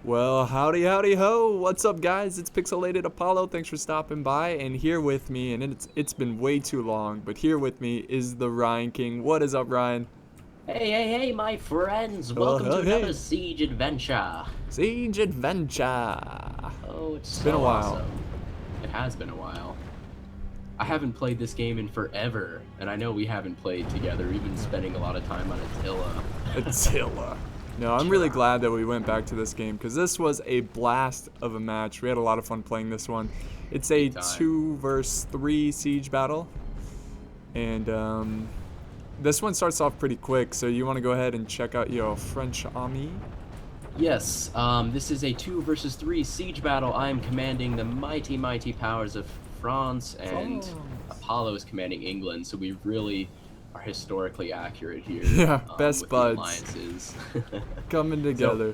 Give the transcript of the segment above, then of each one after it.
Well, howdy, howdy, ho! What's up, guys? It's Pixelated Apollo. Thanks for stopping by. And here with me, and it's been way too long, but here with me is the Ryan King. What is up, Ryan? Hey, my friends! Oh, Welcome to hey. another Siege adventure! Siege Adventure. Oh, it's It's been a so while. awesome. It has been a while. I haven't played this game in forever, and I know we haven't played together, even spending a lot of time on Attila. Attila. No, I'm really glad that we went back to this game because this was a blast of a match. We had a lot of fun playing this one. It's a Big time. 2 versus 3 siege battle, and this one starts off pretty quick. So you want to go ahead and check out your French army? Yes, this is a 2 versus 3 siege battle. I am commanding the mighty powers of France, and Apollo is commanding England, so we really are historically accurate here. Yeah, best with buds. the alliances. Coming together.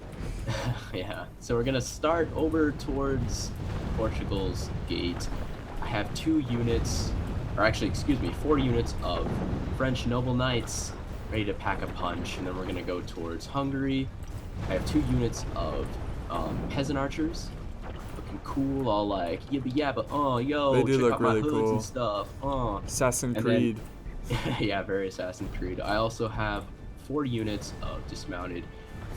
Yeah, so we're gonna start over towards Portugal's gate. I have 2 units, or actually, excuse me, 4 units of French noble knights ready to pack a punch, and then we're gonna go towards Hungary. I have 2 units of peasant archers, looking cool, all like yibba yabba, yo, They do check look out my really hoods cool. and stuff, Assassin's And Creed. yeah, very Assassin's Creed. I also have 4 units of dismounted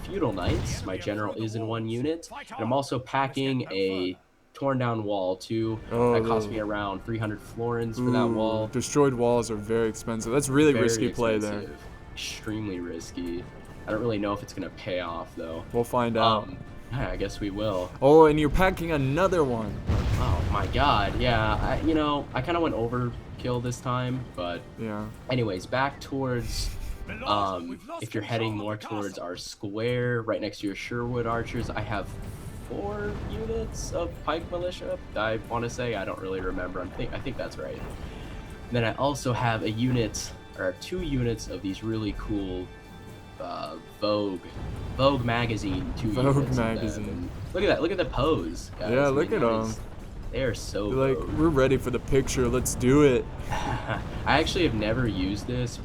feudal knights. My general is in 1 unit. And I'm also packing a torn down wall too. That cost me around 300 florins for that wall. Destroyed walls are very expensive. That's really Very risky play there. expensive. Extremely risky. I don't really know if it's gonna pay off though. We'll find out. I guess we will. Oh, and you're packing another one. Oh my god, yeah. I kind of went overkill this time, but Yeah. anyways, back towards if you're heading more towards our square right next to your Sherwood archers, I have 4 units of pike militia. I want to say, I don't really remember. I think that's right. And then I also have a unit, or 2 units of these really cool Vogue magazine. 2 Vogue units of them. magazine. And look at that! Look at the pose, guys. Yeah, I look mean, at them. They are so Like, Vogue. we're ready for the picture. Let's do it. I actually have never used this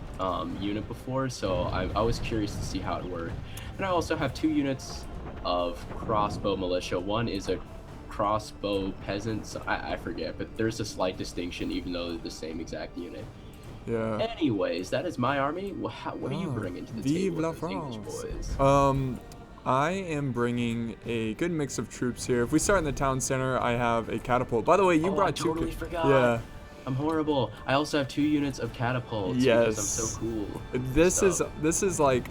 unit before, so I was curious to see how it worked. And I also have 2 units of crossbow militia. One is a crossbow peasant, so I forget, but there's a slight distinction even though they're the same exact unit. Yeah. Anyways, that is my army. What do you bring into the Vive table la with those English France. boys? I am bringing a good mix of troops here. If we start in the town center, I have a catapult. By the way, you brought I 2. totally forgot. Yeah. I'm horrible. I also have 2 units of catapults Yes. because I'm so cool. This is like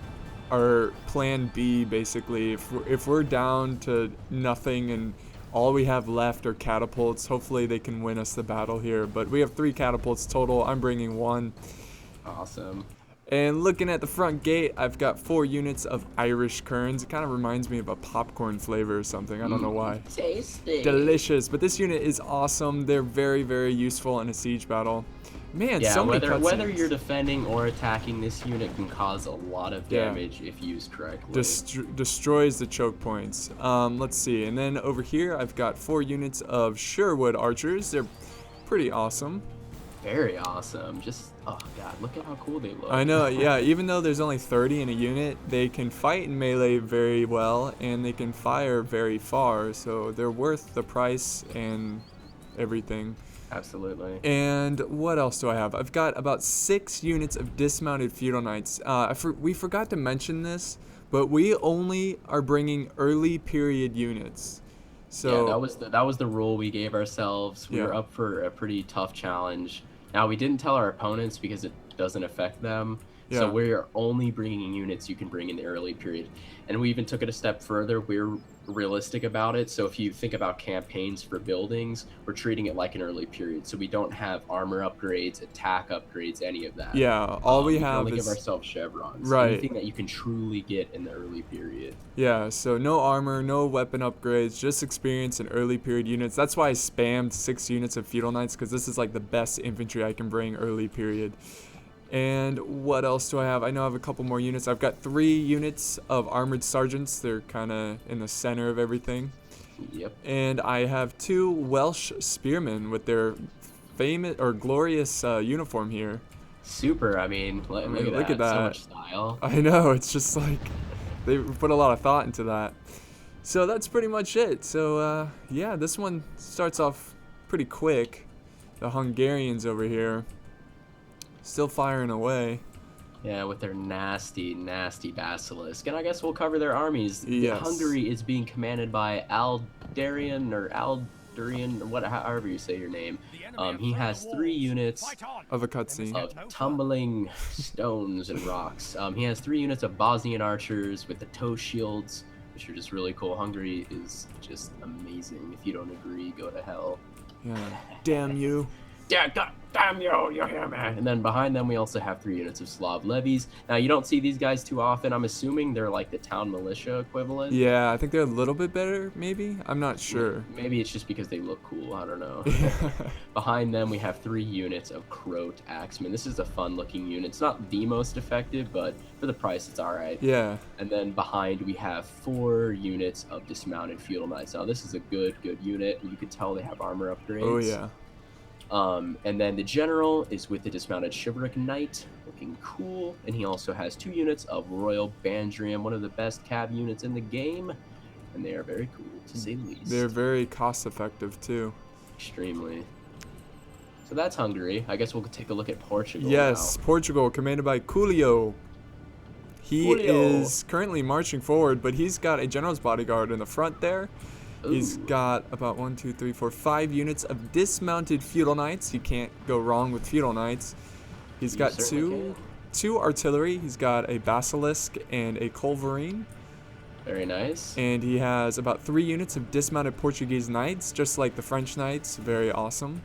our plan B basically. If we're down to nothing and all we have left are catapults, hopefully they can win us the battle here. But we have 3 catapults total. I'm bringing 1. Awesome. And looking at the front gate, I've got 4 units of Irish kerns. It kind of reminds me of a popcorn flavor or something. I don't know why. Tasty. Delicious. But this unit is awesome. They're very, very useful in a siege battle. Man, Yeah, so many whether cutscenes. you're defending or attacking, this unit can cause a lot of Yeah. damage if used correctly. Destroys the choke points. Let's see. And then over here, I've got 4 units of Sherwood archers. They're pretty awesome. Very awesome. Just, oh god, look at how cool they look. I know, yeah. Even though there's only 30 in a unit, they can fight in melee very well, and they can fire very far. So they're worth the price and everything. Absolutely. And what else do I have? I've got about 6 units of dismounted feudal knights. We forgot to mention this, but we only are bringing early period units. So yeah, that was the rule we gave ourselves. We were up for a pretty tough challenge. Now, we didn't tell our opponents because it doesn't affect them. Yeah. So we're only bringing units you can bring in the early period. And we even took it a step further. We're realistic about it. So if you think about campaigns for buildings, we're treating it like an early period. So we don't have armor upgrades, attack upgrades, any of that. yeah, all we can have only is give ourselves chevrons. Right. Anything that you can truly get in the early period. yeah. So no armor, no weapon upgrades, just experience in early period units. That's why I spammed 6 units of feudal knights because this is like the best infantry I can bring early period. And what else do I have? I know I have a couple more units. I've got 3 units of armored sergeants. They're kind of in the center of everything. Yep. And I have 2 Welsh spearmen with their famous or glorious uniform here. Super. I mean, look at that. So much style. I know, it's just like they put a lot of thought into that. So that's pretty much it. So yeah, this one starts off pretty quick. The Hungarians over here still firing away. Yeah, with their nasty, nasty basilisk. And I guess we'll cover their armies. Yes. Hungary is being commanded by Aldarian or Aldurian, or however you say your name. He has 3 units Of a cutscene. of tumbling stones and rocks. He has 3 units of Bosnian archers with the toe shields, which are just really cool. Hungary is just amazing. If you don't agree, go to hell. Yeah. Damn you. Yeah, damn you hear me? And then behind them, we also have 3 units of Slav levies. Now, you don't see these guys too often. I'm assuming they're like the town militia equivalent. Yeah, I think they're a little bit better, maybe. I'm not sure. Maybe it's just because they look cool. I don't know. Behind them, we have 3 units of Croat axemen. This is a fun-looking unit. It's not the most effective, but for the price, it's all right. Yeah. And then behind, we have 4 units of dismounted feudal knights. Now, this is a good unit. You can tell they have armor upgrades. Oh, yeah. And then the general is with the dismounted chivalric knight, looking cool, and he also has 2 units of royal bandrium, one of the best cav units in the game, and they are very cool to say the least. They're very cost effective too. Extremely. So that's Hungary. I guess we'll take a look at Portugal. Yes, now. Portugal, commanded by Coolio. He is currently marching forward, but he's got a general's bodyguard in the front there. Ooh. He's got about 5 units of dismounted feudal knights. You can't go wrong with feudal knights. He's got two artillery. He's got a basilisk and a culverin. Very nice. And he has about 3 units of dismounted Portuguese knights, just like the French knights. Very awesome.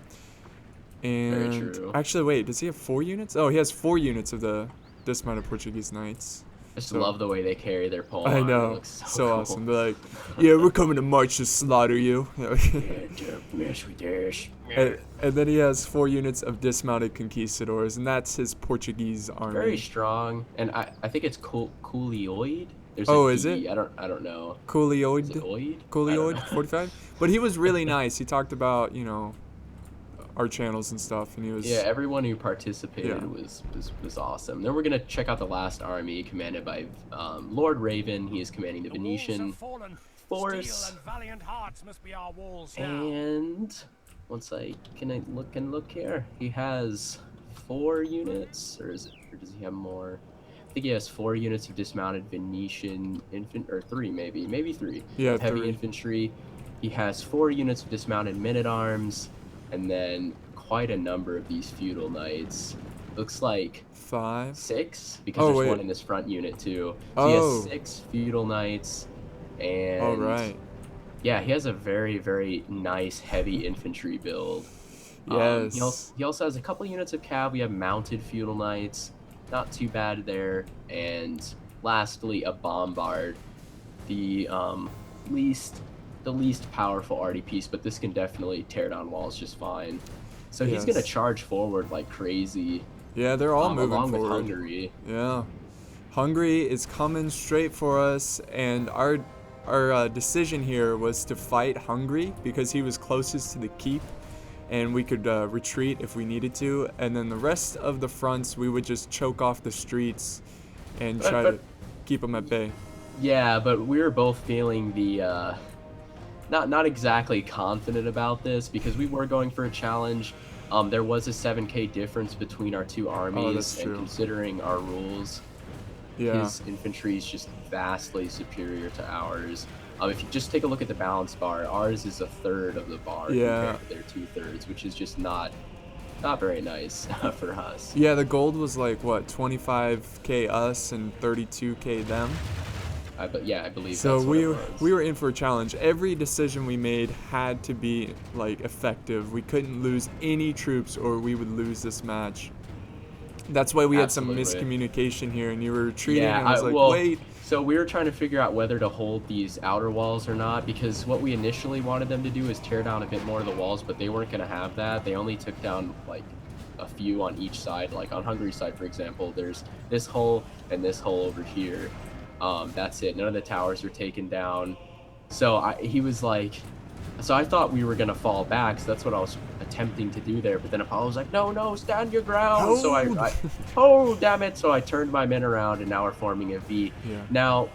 And Very true. Actually, wait, does he have 4 units? Oh, he has 4 units of the dismounted Portuguese knights. I just love the way they carry their pole. I know, It looks so cool. awesome. They're like, yeah, we're coming to march to slaughter you. And then he has 4 units of dismounted conquistadors, and that's his Portuguese army. Very strong, and I think it's Coolioid. There's Is D. it? I don't know. Coolioid. Is it Oid? Coolioid 45. But he was really nice. He talked about, our channels and stuff, and he was. Yeah, everyone who participated Yeah. was awesome. Then we're gonna check out the last army, commanded by Lord Raven. He is commanding the Venetian force. And once I look here, he has 4 units, or does he have more? I think he has 4 units of dismounted Venetian or 3 maybe 3. Yeah, heavy 3. infantry. He has 4 units of dismounted men-at-arms, and then quite a number of these feudal knights. Looks like 5. 6, because there's wait. one in this front unit too. So he has 6 feudal knights, and All right. yeah, he has a very, very nice heavy infantry build. Yes. He also has a couple units of cav. We have mounted feudal knights, not too bad there. And lastly, a bombard, the least powerful arty piece, but this can definitely tear down walls just fine. So he's gonna charge forward like crazy. Yeah, they're all moving along forward. with Hungary. Yeah, Hungary is coming straight for us, and our decision here was to fight Hungary because he was closest to the keep, and we could retreat if we needed to, and then the rest of the fronts we would just choke off the streets and try to keep them at bay. Yeah, but we were both feeling the not exactly confident about this because we were going for a challenge. There was a 7k difference between our 2 armies, that's true. and considering our rules, his infantry is just vastly superior to ours. If you just take a look at the balance bar, ours is 1/3 of the bar compared to their 2/3, which is just not very nice for us. Yeah, the gold was like what, 25k us and 32k them. I believe So that's what it was. we were in for a challenge. Every decision we made had to be like effective. We couldn't lose any troops or we would lose this match. That's why we had some miscommunication here, and you were retreating. Yeah, and I was like, wait. So we were trying to figure out whether to hold these outer walls or not, because what we initially wanted them to do is tear down a bit more of the walls, but they weren't going to have that. They only took down like a few on each side. Like on Hungary's side, for example, there's this hole and this hole over here. That's it. None of the towers were taken down. So he was like, so I thought we were going to fall back. So that's what I was attempting to do there. But then Apollo was like, no, stand your ground. Hold. So oh, damn it. So I turned my men around and now we're forming a V. Yeah. Now,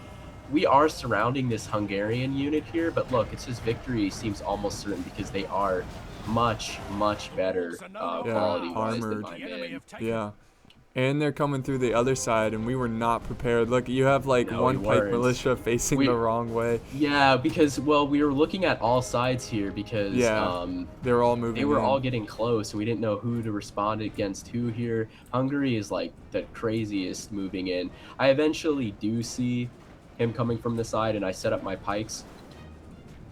we are surrounding this Hungarian unit here, but look, it's just victory seems almost certain because they are much, much better Yeah, quality-wise than armored. my men. Yeah. And they're coming through the other side, and we were not prepared. Look, you have like No, we one pipe weren't. militia facing the We wrong way. Yeah, because well, we were looking at all sides here because Yeah, they're all they moving were all in. getting close, and we didn't know who to respond against who here. Hungary is like the craziest moving in. I eventually do see him coming from the side, and I set up my pikes.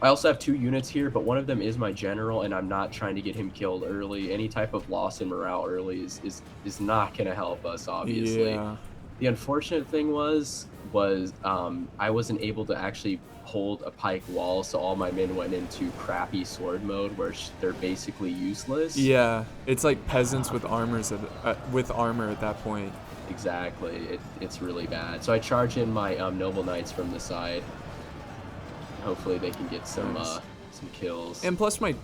I also have 2 units here, but one of them is my general, and I'm not trying to get him killed early. Any type of loss in morale early is not going to help us, obviously. Yeah. The unfortunate thing was I wasn't able to actually hold a pike wall, so all my men went into crappy sword mode where they're basically useless. Yeah, it's like peasants with with armor at that point. Exactly. It's really bad. So I charge in my noble knights from the side. Hopefully they can get some Nice. some kills. And plus my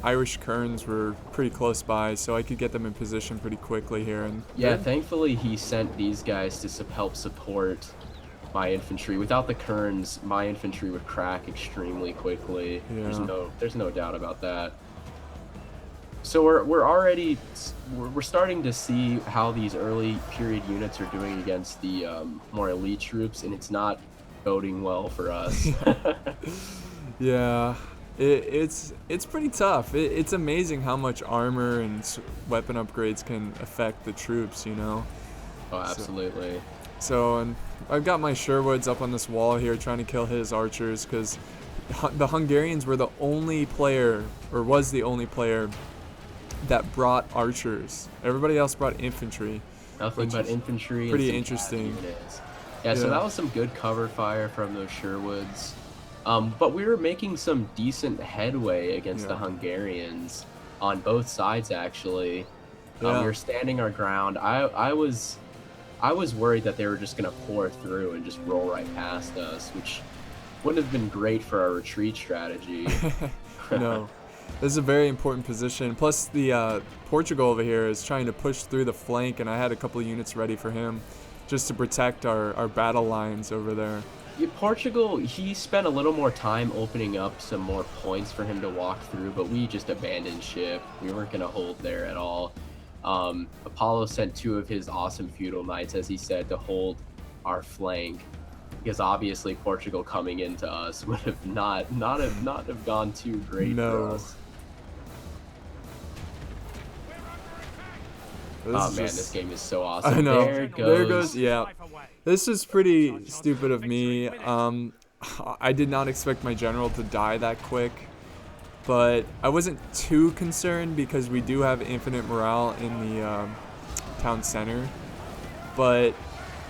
Irish kerns were pretty close by, so I could get them in position pretty quickly here. And Yeah, thankfully he sent these guys to help support my infantry. Without the kerns, my infantry would crack extremely quickly. Yeah. There's no doubt about that. So we're starting to see how these early period units are doing against the more elite troops, and it's not boding well for us. Yeah, it's pretty tough. It's amazing how much armor and weapon upgrades can affect the troops, you know. Oh, absolutely. So, and I've got my Sherwoods up on this wall here trying to kill his archers because the Hungarians were the only player, or was the only player, that brought archers. Everybody else brought infantry. Nothing which but is infantry. pretty and some interesting. bad units. Yeah, so Yeah. that was some good cover fire from those Sherwoods. But we were making some decent headway against the Yeah. Hungarians on both sides, actually. Yeah. We were standing our ground. I was worried that they were just gonna pour through and just roll right past us, which wouldn't have been great for our retreat strategy. No, this is a very important position. Plus, the Portugal over here is trying to push through the flank, and I had a couple of units ready for him, just to protect our battle lines over there. Yeah, Portugal, he spent a little more time opening up some more points for him to walk through, but we just abandoned ship. We weren't going to hold there at all. Apollo sent 2 of his awesome feudal knights, as he said, to hold our flank, because obviously Portugal coming into us would have not have gone too great for us. This game is so awesome. I know. There There goes. Yeah. This is pretty stupid of me. I did not expect my general to die that quick, but I wasn't too concerned because we do have infinite morale in the town center. But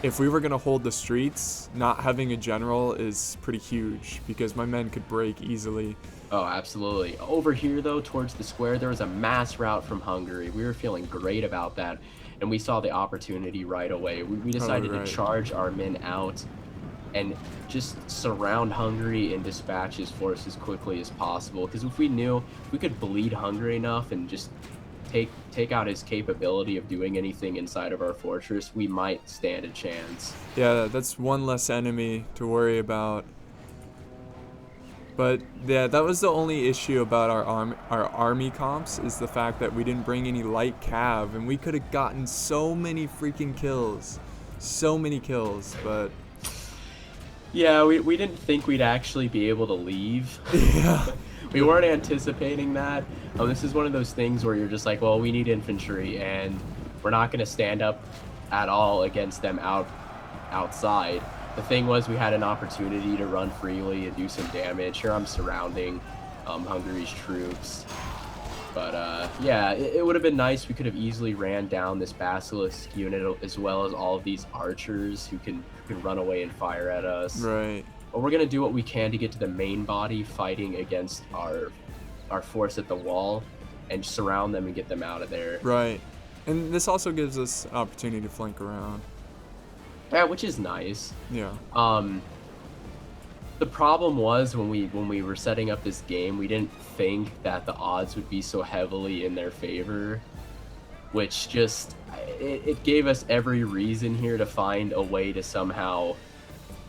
if we were going to hold the streets, not having a general is pretty huge because my men could break easily. Oh, absolutely. Over here, though, towards the square, there was a mass rout from Hungary. We were feeling great about that, and we saw the opportunity right away. We decided to charge our men out and just surround Hungary and dispatch his force as quickly as possible. Because if we knew we could bleed Hungary enough and just take out his capability of doing anything inside of our fortress, we might stand a chance. Yeah, that's one less enemy to worry about. But yeah, that was the only issue about our army comps, is the fact that we didn't bring any light cav, and we could have gotten so many freaking kills. So many kills, but yeah, we didn't think we'd actually be able to leave. yeah. We weren't anticipating that. This is one of those things where you're just like, well, we need infantry, and we're not going to stand up at all against them outside. The thing was, we had an opportunity to run freely and do some damage. Here I'm surrounding Hungary's troops. But yeah, it would have been nice. We could have easily ran down this Basilisk unit as well as all of these archers who can run away and fire at us. Right. But we're going to do what we can to get to the main body fighting against our force at the wall and surround them and get them out of there. Right. And this also gives us an opportunity to flank around. Yeah, which is nice. Yeah. The problem was when we were setting up this game, we didn't think that the odds would be so heavily in their favor, which just it gave us every reason here to find a way to somehow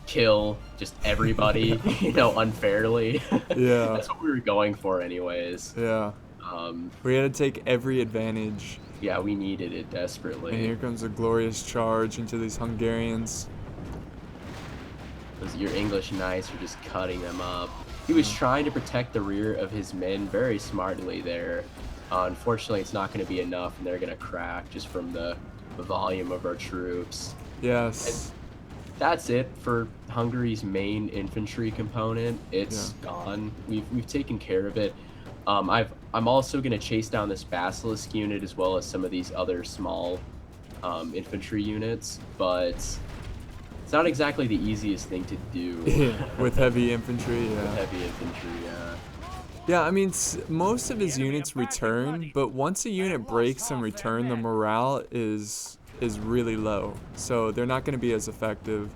kill just everybody, you know, unfairly. Yeah. That's what we were going for anyways. Yeah. We had to take every advantage. Yeah, we needed it And desperately. here comes a glorious charge into these Hungarians. Your English knights are just cutting them up. He was trying to protect the rear of his men very smartly there. Unfortunately, it's not going to be enough, and they're going to crack just from the volume of our troops. Yes. And that's it for Hungary's main infantry component. It's gone. We've taken care of it. I'm also going to chase down this Basilisk unit as well as some of these other small infantry units, but it's not exactly the easiest thing to do. With heavy infantry, yeah. With heavy infantry, yeah. Yeah, I mean, most of his units return, but once a unit breaks and return, the morale is really low. So they're not going to be as effective.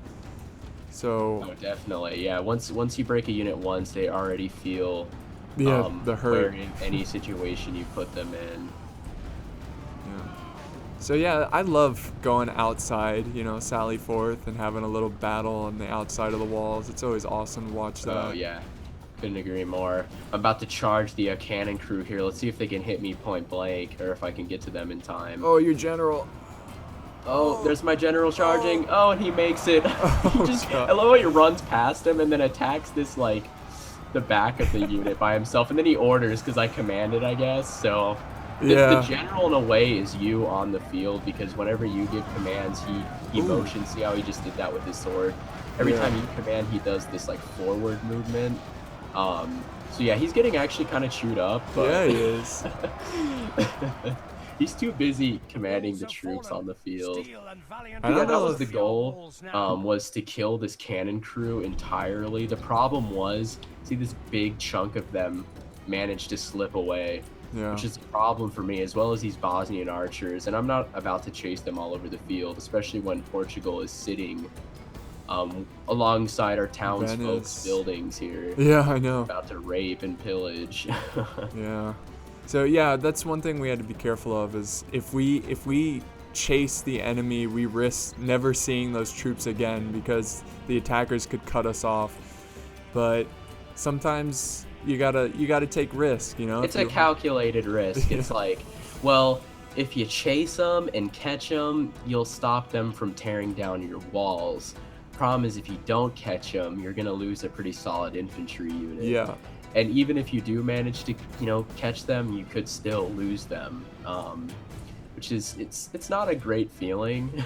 So Oh, definitely, yeah. Once you break a unit once, they already feel the hurt. in any situation you put them in. Yeah. So yeah, I love going outside, you know, sally forth and having a little battle on the outside of the walls. It's always awesome to watch that. Oh yeah, couldn't agree more. I'm about to charge the cannon crew here. Let's see if they can hit me point blank, or if I can get to them in time. Oh, your general. Oh, there's my general charging. Oh, and he makes it. God. I love how he runs past him and then attacks this, like, the back of the unit by himself, and then he orders because I commanded, I guess. So the general in a way is you on the field, because whenever you give commands, he motions. See how he just did that with his sword? Every time you command, he does this like forward movement. So yeah, he's getting actually kind of chewed up. But Yeah, he is. he's too busy commanding the troops on the field. I don't That know was if the goal, was to kill this cannon crew entirely. The problem was, see, this big chunk of them managed to slip away, which is a problem for me, as well as these Bosnian archers. And I'm not about to chase them all over the field, especially when Portugal is sitting alongside our townsfolk's buildings here. Yeah, I know. About to rape and pillage. Yeah. So yeah, that's one thing we had to be careful of, is if we chase the enemy, we risk never seeing those troops again, because the attackers could cut us off. But sometimes you gotta take risk, you know. It's a calculated risk. It's like, well, if you chase them and catch them, you'll stop them from tearing down your walls. Problem is, if you don't catch them, you're gonna lose a pretty solid infantry unit. Yeah. And even if you do manage to, you know, catch them, you could still lose them. Which is, it's not a great feeling.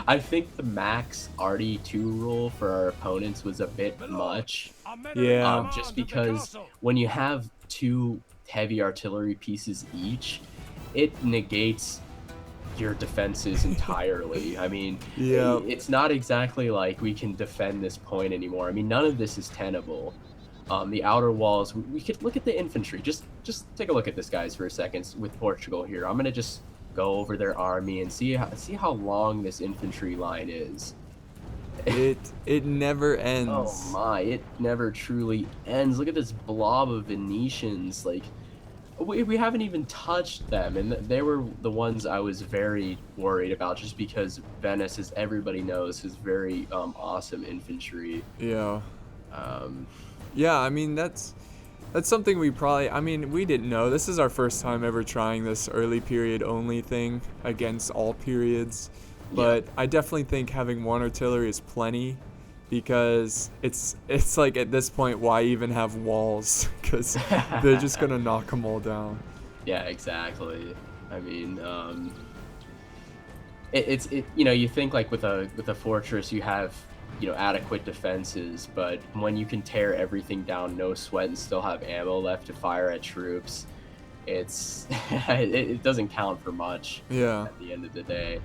I think the max RD2 rule for our opponents was a bit much. Yeah. Just because when you have 2 heavy artillery pieces each, it negates your defenses entirely. I mean, it's not exactly like we can defend this point anymore. I mean, none of this is tenable. The outer walls, we could look at the infantry. Just take a look at this, guys, for a second with Portugal here. I'm gonna just go over their army and see how long this infantry line is. It never ends. Oh my, it never truly ends. Look at this blob of Venetians. Like, we haven't even touched them, and they were the ones I was very worried about, just because Venice, as everybody knows, is very awesome infantry. Yeah. Yeah, I mean, that's something we probably, I mean, we didn't know. This is our first time ever trying this early period only thing against all periods. But I definitely think having 1 artillery is plenty, because it's like, at this point, why even have walls? Because they're just going to knock them all down. Yeah, exactly. I mean, it's you know, you think like with a fortress you have, you know, adequate defenses, but when you can tear everything down, no sweat, and still have ammo left to fire at troops, it's it doesn't count for much. At the end of the day,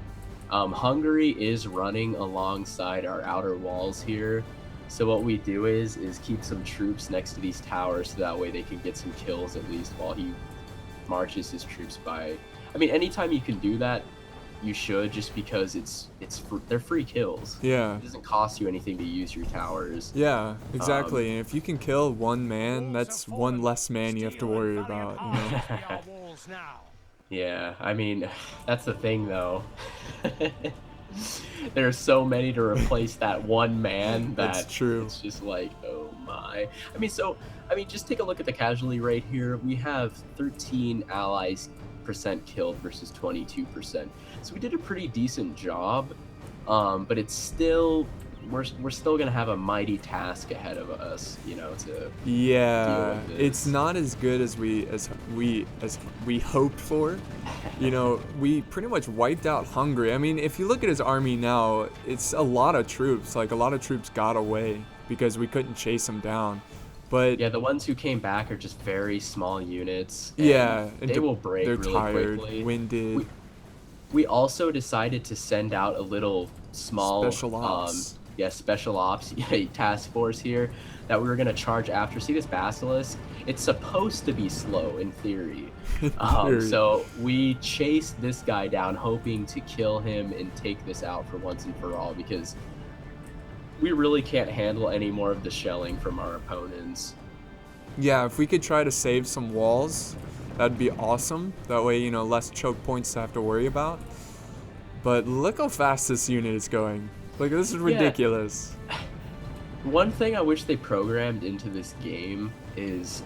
Hungary is running alongside our outer walls here, so what we do is keep some troops next to these towers, so that way they can get some kills at least while he marches his troops by. I mean, anytime you can do that, you should, just because they're free kills. Yeah. It doesn't cost you anything to use your towers. Yeah, exactly. And if you can kill 1 man, that's 1 less man you have to worry about, you know? Yeah, I mean, that's the thing, though. There's so many to replace that one man That's that true. it's just like, oh my. Just take a look at the casualty rate here. We have 13 allies percent killed versus 22%. So we did a pretty decent job. But it's still we're still gonna have a mighty task ahead of us, to deal Yeah, with it's this. not as good as we hoped for. We pretty much wiped out Hungary. I mean, if you look at his army now, it's a lot of troops. Like a lot of troops got away because we couldn't chase them down. But Yeah, the ones who came back are just very small units, and yeah, they will break they're really tired, quickly. winded, We we also decided to send out a little small, special ops. special ops task force here that we were gonna charge after. See this basilisk? It's supposed to be slow in theory. Theory. So we chased this guy down, hoping to kill him and take this out for once and for all, because we really can't handle any more of the shelling from our opponents. Yeah, if we could try to save some walls, that'd be awesome. That way, less choke points to have to worry about. But look how fast this unit is going. Like, this is Yeah, ridiculous. one thing I wish they programmed into this game is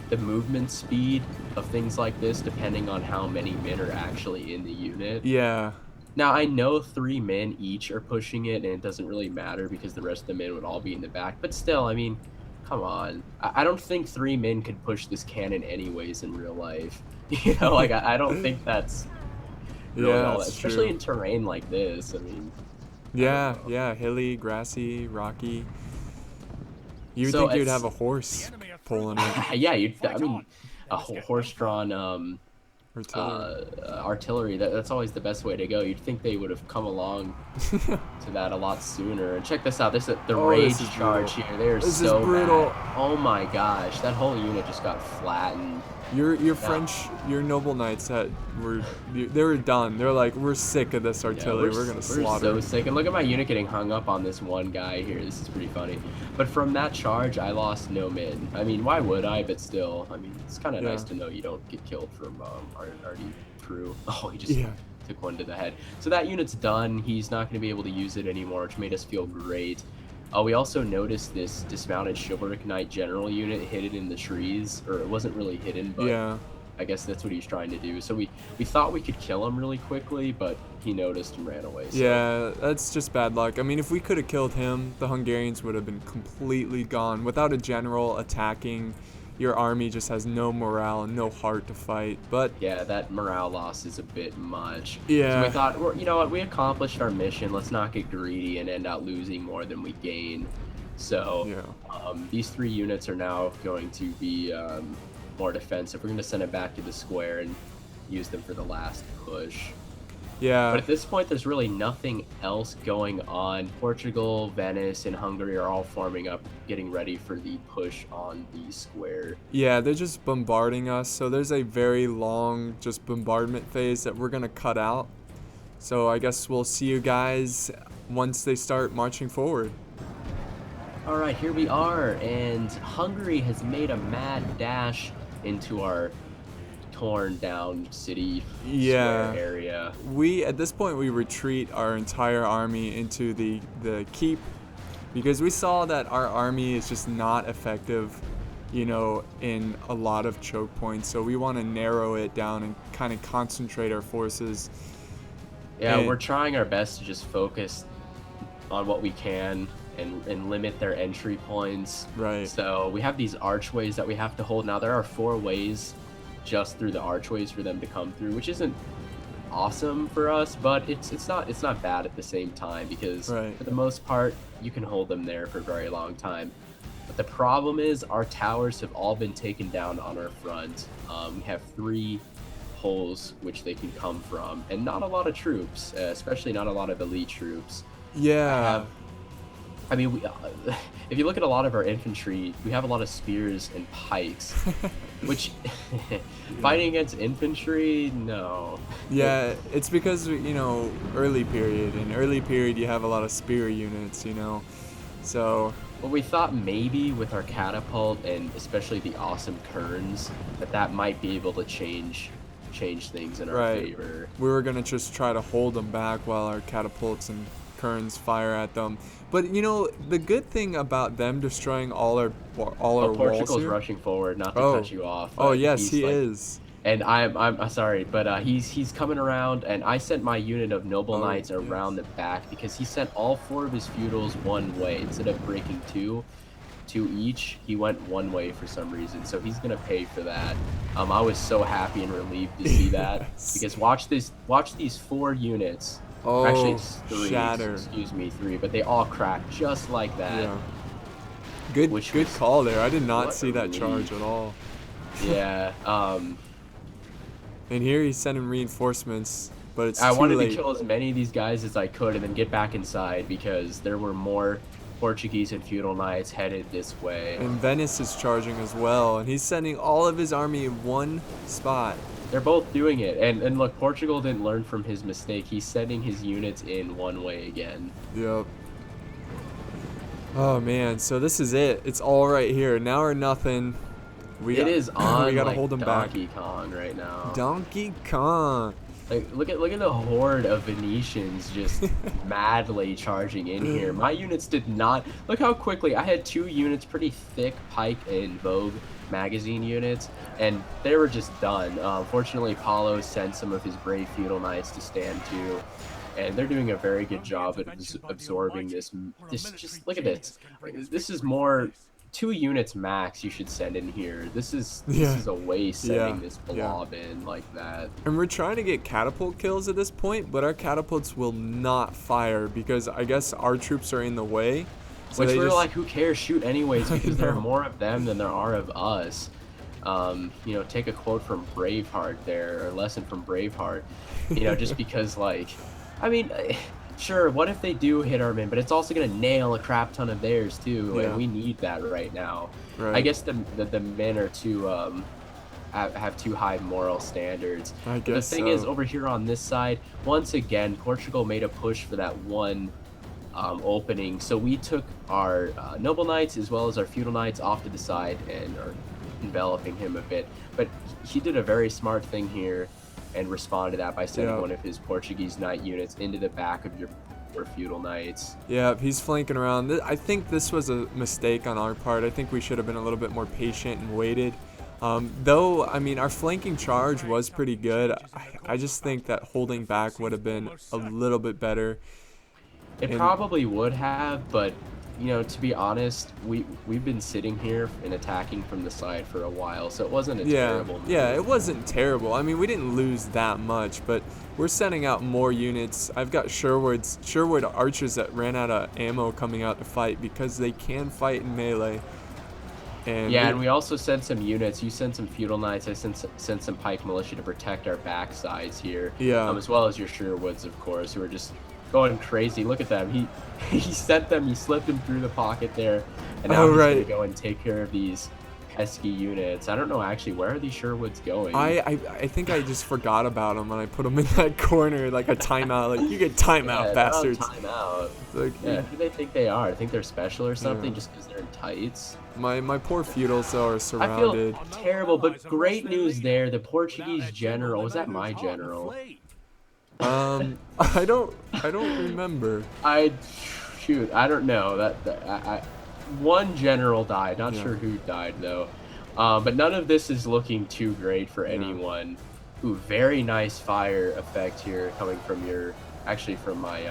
the movement speed of things like this, depending on how many men are actually in the unit. Yeah. Now, I know 3 men each are pushing it, and it doesn't really matter because the rest of the men would all be in the back. But still, come on. I don't think 3 men could push this cannon anyways in real life. I don't think that's really Yeah, all that, that's especially true. in terrain like this. I don't Yeah, know. yeah, hilly, grassy, rocky. You would So think you'd have it's a horse pulling it. yeah, a horse-drawn Artillery. artillery. That's always the best way to go. You'd think they would have come along to that a lot sooner. And check this out. This is the Oh, rage this is charge brutal. here. They're This is so brutal. bad. Oh my gosh, that whole unit just got flattened. Your Now, French, your noble knights they were done. They're like, we're sick of this yeah, artillery. We're gonna we're slaughter so it. sick. And look at my unit getting hung up on this one guy here. This is pretty funny. But from that charge, I lost no men. Why would I? But still, it's kind of nice Yeah. to know you don't get killed from already crew. Oh, he just Yeah. took one to the head. So that unit's done. He's not going to be able to use it anymore, which made us feel great. We also noticed this dismounted chivalric knight general unit hidden in the trees, or it wasn't really hidden, but Yeah. I guess that's what he was trying to do. So we thought we could kill him really quickly, but he noticed and ran away. So. Yeah, that's just bad luck. I mean, if we could have killed him, the Hungarians would have been completely gone. Without a general attacking, your army just has no morale and no heart to fight. But Yeah, that morale loss is a bit much. So we yeah, thought, well, you know what, we accomplished our mission. Let's not get greedy and end up losing more than we gain. So yeah, these 3 units are now going to be more defensive. We're going to send it back to the square and use them for the last push. But yeah, at this point, there's really nothing else going on. Portugal, Venice, and Hungary are all forming up, getting ready for the push on the square. yeah. They're just bombarding us. So there's a very long just bombardment phase that we're gonna cut out. So I guess we'll see you guys once they start marching forward. All right, here we are, and Hungary has made a mad dash into our torn down city square Yeah. area. At this point we retreat our entire army into the keep because we saw that our army is just not effective, in a lot of choke points. So we want to narrow it down and kind of concentrate our forces. Yeah, And we're trying our best to just focus on what we can and limit their entry points. right. So we have these archways that we have to hold. Now there are 4 ways just through the archways for them to come through, which isn't awesome for us, but it's not bad at the same time, because Right. for the most part you can hold them there for a very long time. But the problem is our towers have all been taken down on our front. We have 3 holes which they can come from, and not a lot of troops, especially not a lot of elite troops. I Yeah. have I mean, if you look at a lot of our infantry, we have a lot of spears and pikes, which fighting against infantry, no. Yeah, it's because early period. In early period you have a lot of spear units, So But we thought maybe with our catapult and especially the awesome kerns that might be able to change change things in our Right. favor. We were gonna just try to hold them back while our catapults and kerns fire at them. But you know, the good thing about them destroying all Oh, our walls Portugal's here. rushing forward, not to Oh, cut you off, oh but yes, he's he like, is. and I'm sorry, but he's coming around, and I sent my unit of noble Oh knights yes. around the back because he sent all 4 of his feudals one way instead of breaking two each. He went one way for some reason, so he's gonna pay for that. I was so happy and relieved to see that Yes. because watch these 4 units. Or actually, Oh, it's 3. shatter. Excuse me, 3, but they all cracked just like that, Yeah. Good, which good was call there. I did not what a see that charge relief. at all. Yeah. And here he's sending reinforcements, but it's I too wanted to late. kill as many of these guys as I could and then get back inside because there were more Portuguese and feudal knights headed this way. And Venice is charging as well, and he's sending all of his army in one spot. They're both doing it. And look, Portugal didn't learn from his mistake. He's sending his units in one way again. Yep. Oh man, so this is it. It's all right here. Now or nothing. It is on we gotta like hold him back. Donkey Kong right now. Donkey Kong. Like look at the horde of Venetians just madly charging in here. My units did not look how quickly I had 2 units, pretty thick pike and Vogue magazine units, and they were just done. Fortunately, Paulo sent some of his brave feudal knights to stand to, and they're doing a very good job at absorbing this. Just look at this. This is more 2 units max you should send in here. This is a waste sending this blob in like that. And we're trying to get catapult kills at this point, but our catapults will not fire because I guess our troops are in the way. So Which they we're just, like, who cares? Shoot anyways, because there are know. more of them than there are of us. You know, take a quote from Braveheart there, or a lesson from Braveheart. You know, just because, like, I mean, sure, what if they do hit our men, but it's also going to nail a crap ton of theirs, too, and we need that right now. Right. I guess the men are too, have too high moral standards. I But the guess thing so. is, over here on this side, once again, Portugal made a push for that one opening, so we took our noble knights as well as our feudal knights off to the side and are enveloping him a bit, but he did a very smart thing here and responded to that by sending one of his Portuguese knight units into the back of your feudal knights. Yeah, he's flanking around. I think this was a mistake on our part. I think we should have been a little bit more patient and waited. Though, I mean, our flanking charge was pretty good. I just think that holding back would have been a little bit better. It probably would have, but you know, to be honest, we've been sitting here and attacking from the side for a while, so it wasn't a terrible move. Yeah, it wasn't terrible. I mean, we didn't lose that much, but we're sending out more units. I've got Sherwood archers that ran out of ammo coming out to fight because they can fight in melee. And yeah, and we also sent some units. You sent some feudal knights. I sent some pike militia to protect our backsides here. Yeah. As well as your Sherwoods, of course, who are just going crazy. Look at them. He sent them. He slipped them through the pocket there, and now he's gonna go and take care of these pesky units. I don't know actually where are these Sherwoods going. I think I just forgot about them when I put them in that corner like a timeout. Like, you get timeout, bastards. Timeout. Like, yeah, who do they think they are? I think they're special or something just because they're in tights. My poor feudals though are surrounded. I feel terrible, but great news there. The Portuguese general, was that my general? I don't remember. I don't know. One general died. Not sure who died though. But none of this is looking too great for anyone. Ooh, very nice fire effect here coming from from my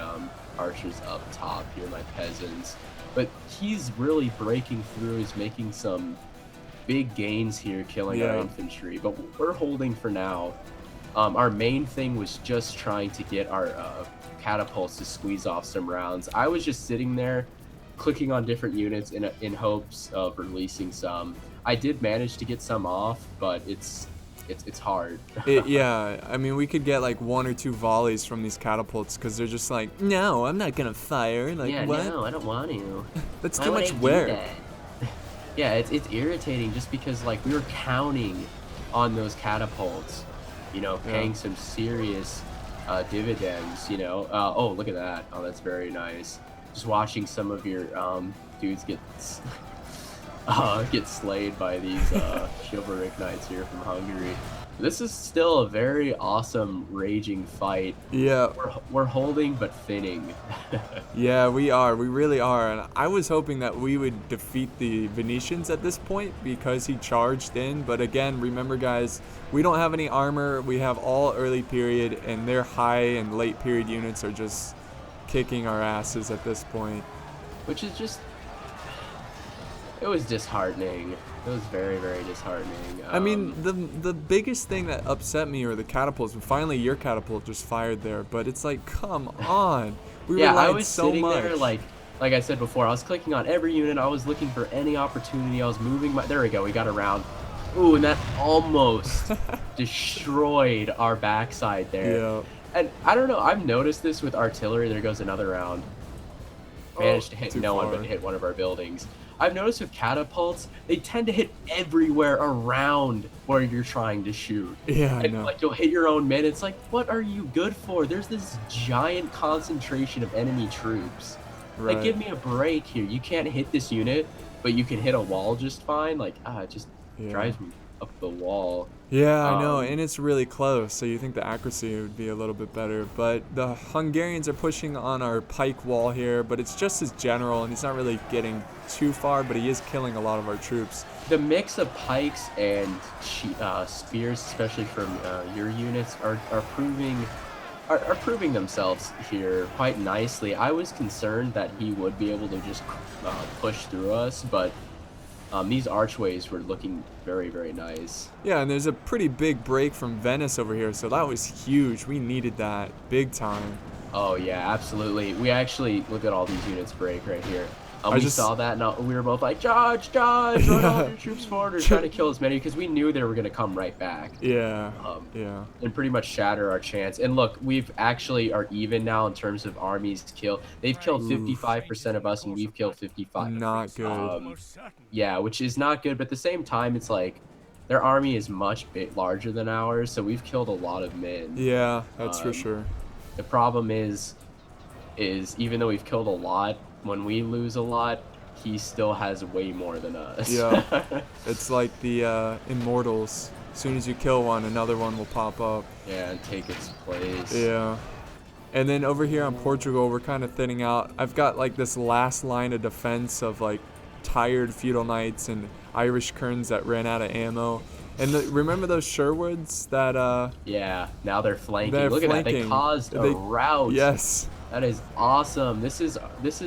archers up top here, my peasants. But he's really breaking through. He's making some big gains here, killing our infantry. But we're holding for now. Our main thing was just trying to get our catapults to squeeze off some rounds. I was just sitting there clicking on different units in hopes of releasing some. I did manage to get some off, but it's hard. Yeah, I mean, we could get like 1 or 2 volleys from these catapults because they're just like, no, I'm not gonna fire. Like, yeah, what? no, I don't want to. That's too much wear. Yeah, it's irritating just because like we were counting on those catapults, you know, paying some serious dividends, you know. Oh, look at that. Oh, that's very nice. Just watching some of your dudes get get slayed by these chivalric knights here from Hungary. This is still a very awesome raging fight. Yeah. We're holding but thinning. Yeah, we are. We really are. And I was hoping that we would defeat the Venetians at this point because he charged in. But again, remember, guys, we don't have any armor. We have all early period, and their high and late period units are just kicking our asses at this point. Which is just, it was disheartening. It was very, very disheartening. I mean, the biggest thing that upset me were the catapults. And finally, your catapult just fired there. But it's like, come on. We yeah, I relied was so sitting much. there like I said before, I was clicking on every unit. I was looking for any opportunity. I was moving my, there we go. We got around. Ooh, and that almost destroyed our backside there. Yeah. And I don't know, I've noticed this with artillery. There goes another round. Managed to hit too no one, far. but hit one of our buildings. I've noticed with catapults, they tend to hit everywhere around where you're trying to shoot. Yeah, I And know. like you'll hit your own men. It's like, what are you good for? There's this giant concentration of enemy troops. Right. Like, give me a break here. You can't hit this unit, but you can hit a wall just fine. Like, it just Yeah. drives me up the wall. Yeah, I know, Um, and it's really close, so you think the accuracy would be a little bit better. But the Hungarians are pushing on our pike wall here, but it's just his general, and he's not really getting too far, but he is killing a lot of our troops. The mix of pikes and spears, especially from your units, are proving themselves here quite nicely. I was concerned that he would be able to just push through us, but these archways were looking very, very nice. Yeah, and there's a pretty big break from Venice over here, so that was huge. We needed that big time. Oh yeah, absolutely. We actually look at all these units break right here. I We just- saw that, and we were both like, "Charge, charge! Run all your troops forward!" We're trying to kill as many because we knew they were gonna come right back. Yeah, Um, yeah. And pretty much shatter our chance. And look, we've actually are even now in terms of armies killed. They've killed 55% of us, and we've killed 55. Not good. Yeah, which is not good. But at the same time, it's like their army is much larger than ours, so we've killed a lot of men. Yeah, that's for Um, sure. The problem is even though we've killed a lot, when we lose a lot, he still has way more than us. Yeah. It's like the Immortals. As soon as you kill one, another one will pop up. Yeah, and take its place. Yeah. And then over here on Portugal, we're kind of thinning out. I've got like this last line of defense of like tired feudal knights and Irish kerns that ran out of ammo. And remember those Sherwoods that Yeah, now they're flanking. They're Look at that. They flanking. caused a They- rout. yes. That is awesome. This is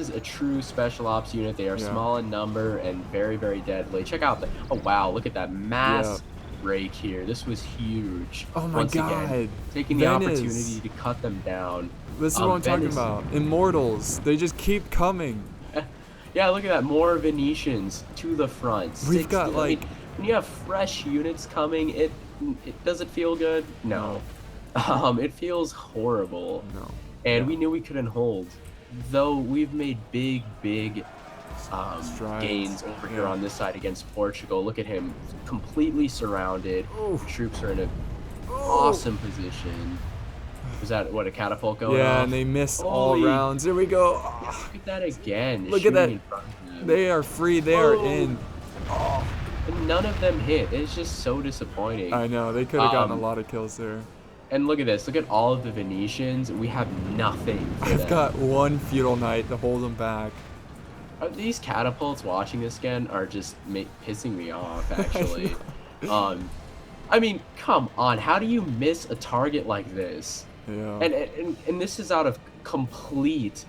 a true special ops unit. They are Yeah. small in number and very, very deadly. Check out the, oh wow, look at that mass break here. This was huge. Oh my Once God. Again, taking the Venice. opportunity to cut them down. This is what I'm talking Venice. about. Immortals. They just keep coming. Yeah, look at that. More Venetians to the front. We've got, I mean, like- when you have fresh units coming, it does it feel good? No. It feels horrible. No. And we knew we couldn't hold, though we've made big Strides. gains over here Yeah. on this side against Portugal. Look at him, completely surrounded. Oof. Troops are in an awesome position. Was that what, a catapult going Yeah, off? and they miss all Holy- rounds. Here we go. Ah, Look at that again. Look at that. shooting in front of them. they are free. They are Oh. in. And none of them hit. It's just so disappointing. I know. They could have gotten a Um, lot of kills there. And look at this. Look at all of the Venetians. We have nothing for I've them. got one feudal knight to hold them back. These catapults watching this again are just pissing me off, actually. I mean, come on. How do you miss a target like this? Yeah. And this is out of complete,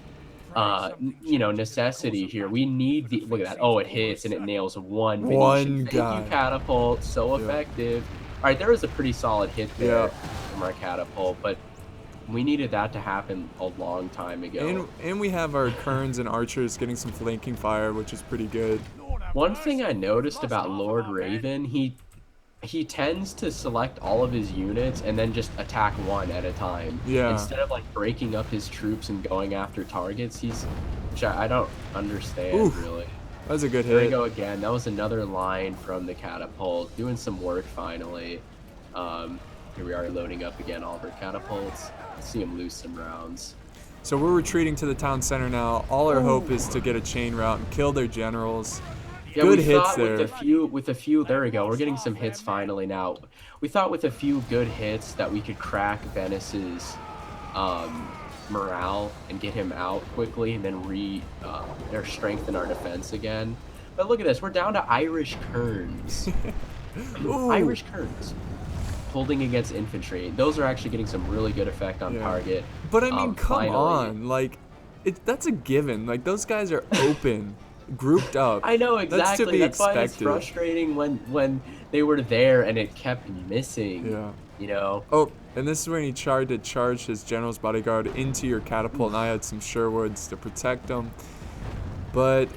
necessity here. We need the, look at that. Oh, it hits and it nails one Venetian. One Thank guy. you, catapult. So Yeah. effective. All right, there was a pretty solid hit there Yeah. from our catapult, but we needed that to happen a long time ago. And we have our kerns and archers getting some flanking fire, which is pretty good. One thing I noticed about Lord Raven, he tends to select all of his units and then just attack one at a time. Yeah. Instead of like breaking up his troops and going after targets, which I don't understand Oof. really. That was a good Here we hit. go again. That was another line from the catapult, doing some work finally. Here we are loading up again all of our catapults. Let's see him lose some rounds. So we're retreating to the town center now. All our hope is to get a chain route and kill their generals. Yeah, Good we hits thought there. with a few, there we go. We're getting some hits finally now. We thought with a few good hits that we could crack Venice's morale and get him out quickly, and then or strengthen our defense again. But look at this, we're down to Irish Kerns. Ooh. Irish Kerns holding against infantry. Those are actually getting some really good effect on target. But I mean, come finally. on, like, that's a given. Like, those guys are open, grouped up. I know exactly. That's to be expected. Why it's frustrating when they were there and it kept missing. Yeah. You know. Oh, and this is when he tried to charge his general's bodyguard into your catapult, and I had some Sherwoods to protect him. But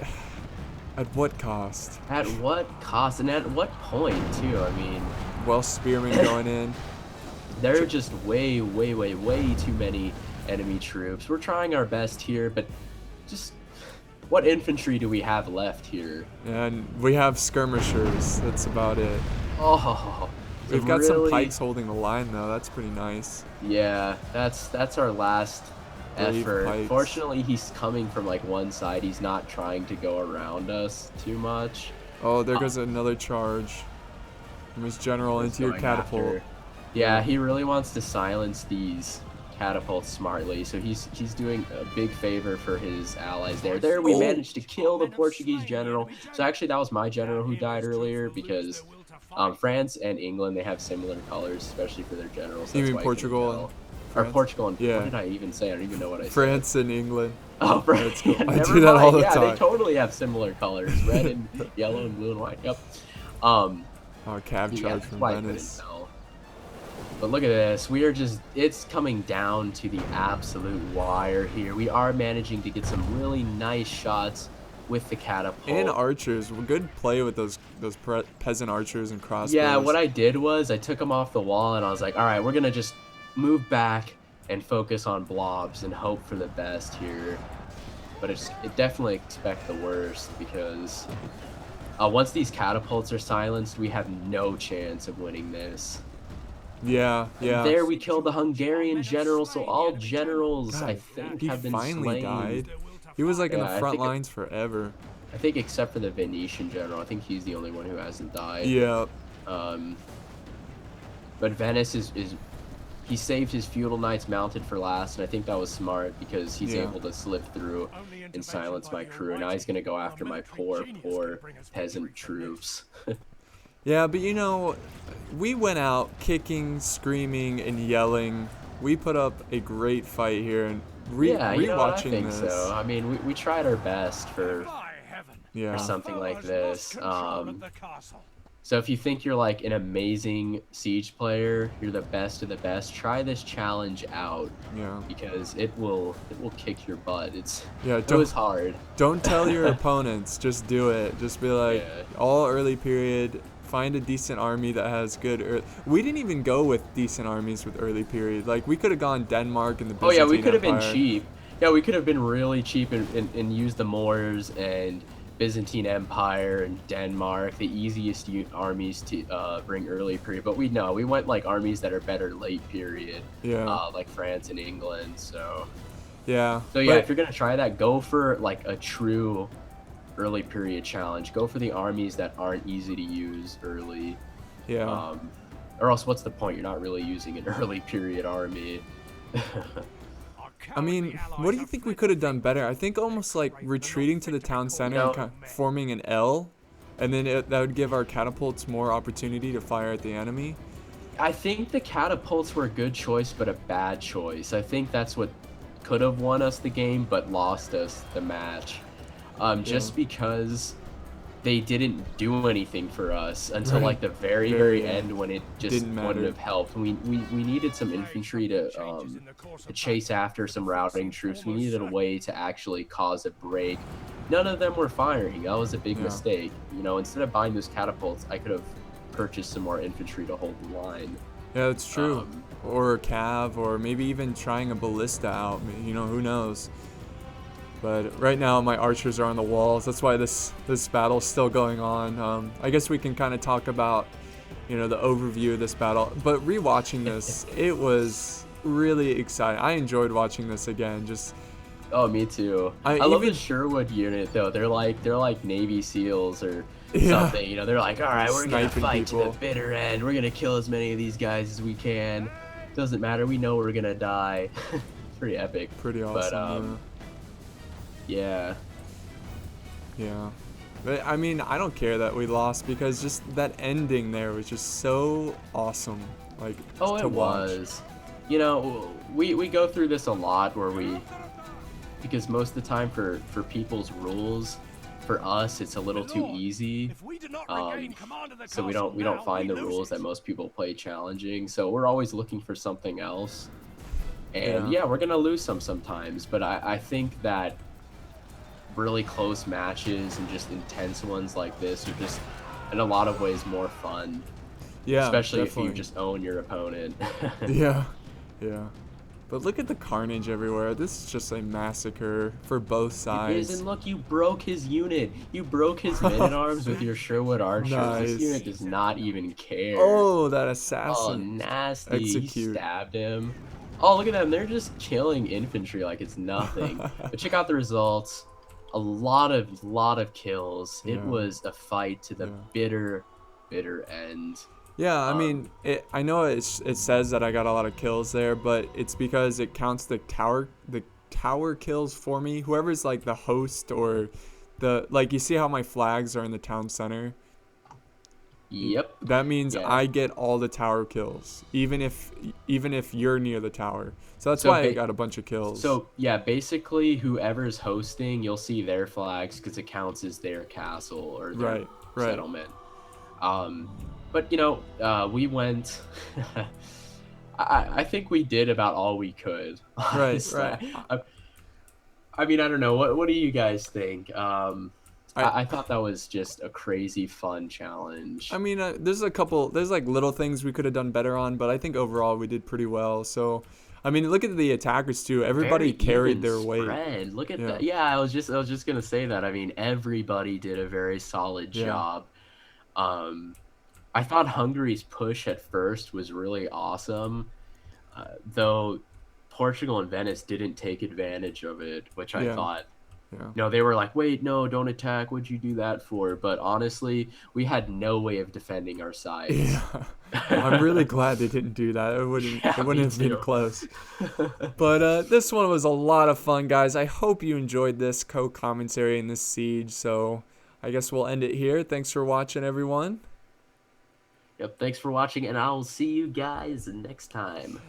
at what cost? At what cost, and at what point too? I mean. Well, spearmen going in. There are just way too many enemy troops. We're trying our best here, but just what infantry do we have left here? And we have skirmishers. That's about it. Oh, we've got some pikes holding the line though. That's pretty nice. Yeah, that's our last effort. Pikes. Fortunately, he's coming from like one side. He's not trying to go around us too much. Oh, there goes another charge from his general into your catapult. After. Yeah, he really wants to silence these catapults smartly, so he's doing a big favor for his allies there. There, we managed to kill the Portuguese general. So actually, that was my general who died earlier because France and England, they have similar colors, especially for their generals. You mean Portugal? Or Portugal and yeah. What did I even say? I don't even know what I said. France and England. Oh, France. Cool. Yeah, I do that all the time. Yeah, they totally have similar colors, red and yellow and blue and white. Yep. Oh, cav charge from Venice. But look at this. We are just, it's coming down to the absolute wire here. We are managing to get some really nice shots with the catapult. And archers. Good play with those peasant archers and crossbows. Yeah, what I did was I took them off the wall and I was like, all right, we're going to just move back and focus on blobs and hope for the best here. But it definitely expect the worst because once these catapults are silenced, we have no chance of winning this. Yeah. There we killed the Hungarian general, so all generals, God, I think, have been finally slain. Died. He was like in the front lines forever. I think except for the Venetian general. I think he's the only one who hasn't died. Yeah. But Venice he saved his feudal knights mounted for last, and I think that was smart because he's able to slip through and silence my crew. Now he's going to go after my poor peasant troops. Yeah, but you know, we went out kicking, screaming, and yelling. We put up a great fight here, and rewatching I think so. I mean, we tried our best for something like this. So if you think you're like an amazing Siege player, you're the best of the best, try this challenge out. Yeah. Because it will kick your butt. It was hard. Don't tell your opponents. Just do it. Just be like, all early period. Find a decent army that has good. We didn't even go with decent armies with early period. Like we could have gone Denmark and the Byzantine we could have been Empire. cheap. Yeah, we could have been really cheap and used the Moors and Byzantine Empire and Denmark, the easiest armies to bring early period. But we went like armies that are better late period. Yeah. Like France and England. So. Yeah. So yeah, if you're gonna try that, go for like a true early period challenge. Go for the armies that aren't easy to use early. Yeah. Or else what's the point? You're not really using an early period army. I mean, what do you think we could have done better? I think almost like retreating to the town center and kind of forming an L, and then that would give our catapults more opportunity to fire at the enemy. I think the catapults were a good choice, but a bad choice. I think that's what could have won us the game, but lost us the match. Just because they didn't do anything for us until like the very end when it just wouldn't have helped. We needed some infantry to chase after some routing troops. We needed a way to actually cause a break. None of them were firing. That was a big mistake. You know, instead of buying those catapults, I could have purchased some more infantry to hold the line. Yeah, that's true. Or a cav, or maybe even trying a ballista out. You know, who knows? But right now my archers are on the walls. That's why this battle's still going on. I guess we can kind of talk about, you know, the overview of this battle. But rewatching this, it was really exciting. I enjoyed watching this again. Just Oh, me too. I I love the even Sherwood unit though. They're like Navy SEALs or yeah, something. They're like, all right, we're gonna sniping fight to the people. bitter end. We're gonna kill as many of these guys as we can. Doesn't matter. We know we're gonna die. It's pretty epic. Pretty But awesome. yeah. Yeah. But I mean, I don't care that we lost because just that ending there was just so awesome. Like Oh, to it watch. was. We go through this a lot where because most of the time for people's rules, for us it's a little too easy. Um, so we don't find the rules that most people play challenging. So we're always looking for something else. And Yeah. yeah, we're gonna lose sometimes, but I think that really close matches and just intense ones like this are just in a lot of ways more fun, Yeah, especially if you definitely. just own your opponent. Yeah. Yeah. But look at the carnage everywhere. This is just a massacre for both It is, sides. and look, you broke his unit. You broke his men-at-arms with your Sherwood archers. This Nice. unit does not even care. Oh, that Oh, assassin. nasty. He Execute. stabbed him. Oh, look at them. They're just killing infantry like it's nothing. But check out the results. A lot of kills. It Yeah. was a fight to the Yeah. bitter, bitter end. Yeah, I Um, mean, I know it says that I got a lot of kills there, but it's because it counts the tower kills for me. Whoever's like the host or the like, you see how my flags are in the town center. yep. That means Yeah. I get all the tower kills, even if you're near the tower. So that's So why I ba- got a bunch of kills. So yeah, basically whoever's hosting, you'll see their flags because it counts as their castle or their Right, right, settlement. Um, but we went. I think we did about all we could. right, Honestly, right. I mean, I don't know. What do you guys think? I I thought that was just a crazy fun challenge. I mean, there's like little things we could have done better on, but I think overall we did pretty well. So, I mean, look at the attackers too. Everybody Very carried even their weight. spread. Look at Yeah, that. Yeah, I was just gonna say that. I mean, everybody did a very solid yeah, job. Um, I thought Hungary's push at first was really awesome, though Portugal and Venice didn't take advantage of it, which I yeah, thought. yeah. They were like, "Wait, no, don't attack. What'd you do that for?" But honestly, we had no way of defending our sides. Yeah. I'm really glad they didn't do that. It wouldn't it Yeah, me wouldn't have been too. close. But this one was a lot of fun, guys. I hope you enjoyed this co-commentary in this siege. So I guess we'll end it here. Thanks for watching, everyone. Yep, thanks for watching, and I'll see you guys next time.